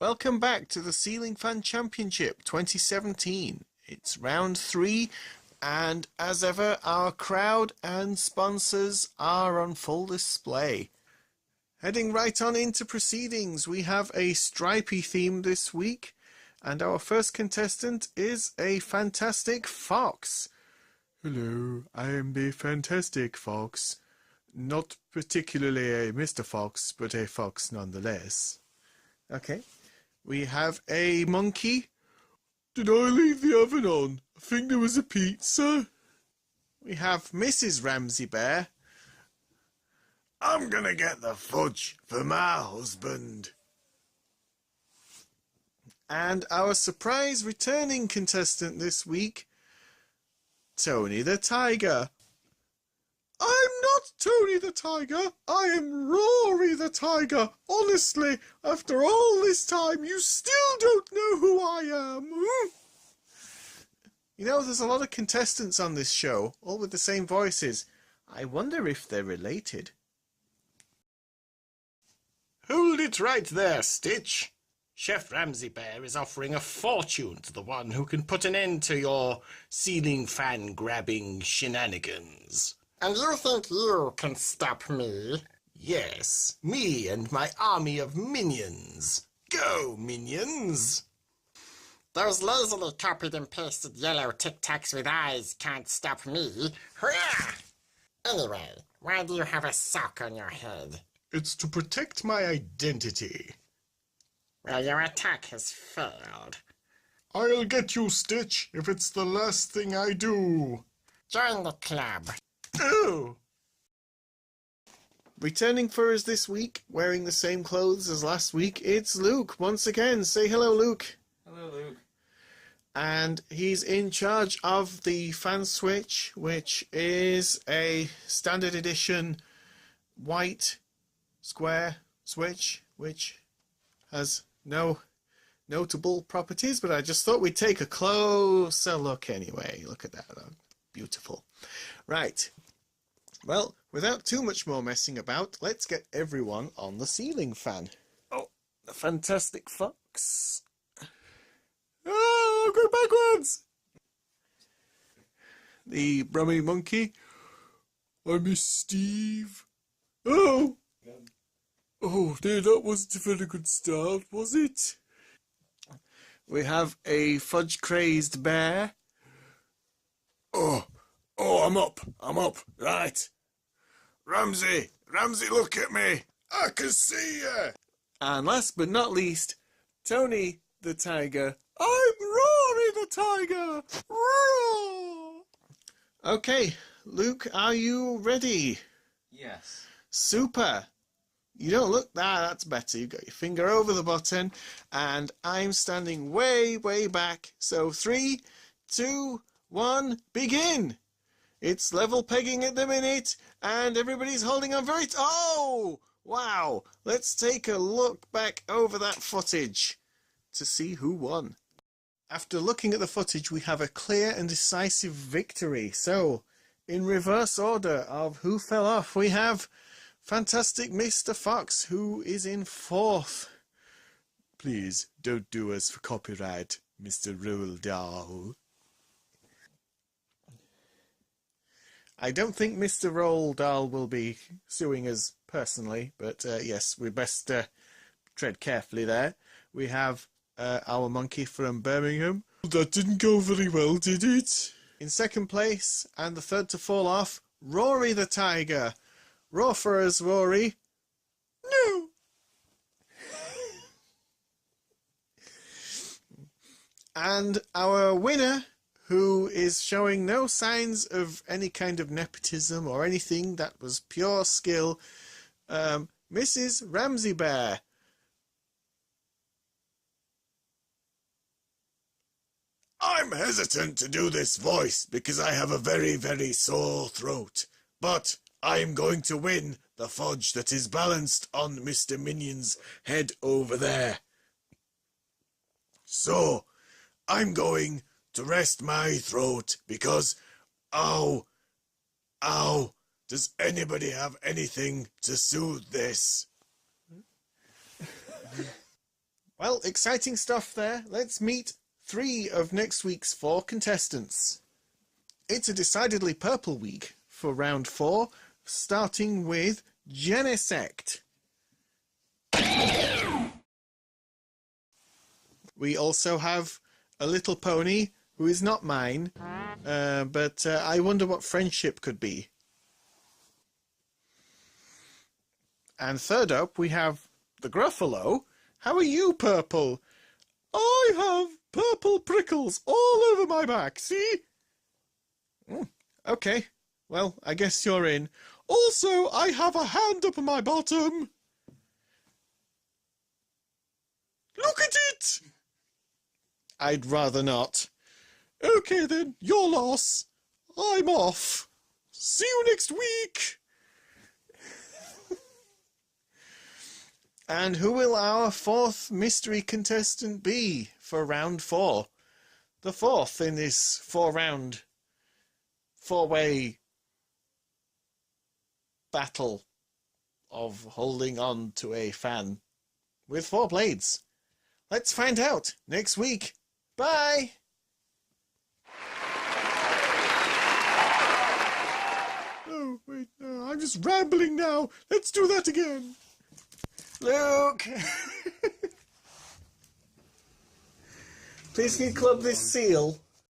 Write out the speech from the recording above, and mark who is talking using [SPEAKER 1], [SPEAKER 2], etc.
[SPEAKER 1] Welcome back to the Ceiling Fan Championship 2017. It's round 3, and as ever, our crowd and sponsors are on full display. Heading right on into proceedings, we have a stripy theme this week, and our first contestant is a fantastic fox. Hello, I am the fantastic fox. Not particularly a Mr. Fox, but a fox nonetheless. Okay. We have a monkey. Did I leave the oven on? I think there was a pizza. We have Mrs. Ramsey Bear. I'm gonna get the fudge for my husband. And our surprise returning contestant this week, Tony the Tiger. I'm not Tony the Tiger, I am Rory the Tiger. Honestly, after all this time, you still don't know who I am. You know, there's a lot of contestants on this show, all with the same voices. I wonder if they're related.
[SPEAKER 2] Hold it right there, Stitch. Chef Ramsey Bear is offering a fortune to the one who can put an end to your ceiling fan grabbing shenanigans.
[SPEAKER 3] And you think you can stop me?
[SPEAKER 2] Yes, me and my army of minions. Go, minions!
[SPEAKER 3] Those lazily copied and pasted yellow tic-tacs with eyes can't stop me. Hurrah! Anyway, why do you have a sock on your head?
[SPEAKER 2] It's to protect my identity.
[SPEAKER 3] Well, your attack has failed.
[SPEAKER 2] I'll get you, Stitch, if it's the last thing I do.
[SPEAKER 3] Join the club.
[SPEAKER 2] Oh!
[SPEAKER 1] Returning for us this week, wearing the same clothes as last week, it's Luke. Once again, say hello, Luke.
[SPEAKER 4] Hello, Luke.
[SPEAKER 1] And he's in charge of the fan switch, which is a standard edition white square switch, which has no notable properties, but I just thought we'd take a closer look anyway. Look at that. Beautiful. Right. Well, without too much more messing about, let's get everyone on the ceiling fan. Oh, the fantastic fox. Oh, I'm going backwards. The Brummy monkey. I miss Steve. Oh! Oh dear, that wasn't a very good start, was it? We have a fudge-crazed bear. Oh, I'm up, right. Ramsey, look at me. I can see you. And last but not least, Tony the Tiger. I'm Rory the Tiger. Roar! Okay, Luke, are you ready?
[SPEAKER 4] Yes.
[SPEAKER 1] Super. You don't look that's better. You've got your finger over the button, and I'm standing way, way back. So 3, 2, 1, begin. It's level pegging at the minute, and everybody's holding on very... Oh! Wow! Let's take a look back over that footage to see who won. After looking at the footage, we have a clear and decisive victory. So, in reverse order of who fell off, we have fantastic Mr. Fox, who is in 4th. Please, don't do us for copyright, Mr. Roald Dahl. I don't think Mr. Roald Dahl will be suing us personally, but yes, we best tread carefully there. We have our monkey from Birmingham. That didn't go very well, did it? In 2nd place, and the 3rd to fall off, Rory the Tiger. Roar for us, Rory. No! And our winner, who is showing no signs of any kind of nepotism or anything, that was pure skill, Mrs. Ramsey Bear. I'm hesitant to do this voice because I have a very, very sore throat, but I'm going to win the fudge that is balanced on Mr. Minion's head over there. So, I'm going to rest my throat because, ow, does anybody have anything to soothe this? Well, exciting stuff there. Let's meet 3 of next week's 4 contestants. It's a decidedly purple week for round 4, starting with Genesect. We also have a little pony who is not mine, but I wonder what friendship could be. And third up, we have the Gruffalo. How are you, Purple? I have purple prickles all over my back, see? Okay, well, I guess you're in. Also, I have a hand up my bottom. Look at it! I'd rather not. Okay then, your loss. I'm off. See you next week. And who will our 4th mystery contestant be for round 4? The 4th in this 4-round, 4-way battle of holding on to a fan with 4 blades. Let's find out next week. Bye! Oh, wait, no, I'm just rambling now. Let's do that again. Luke! Please can you club this seal?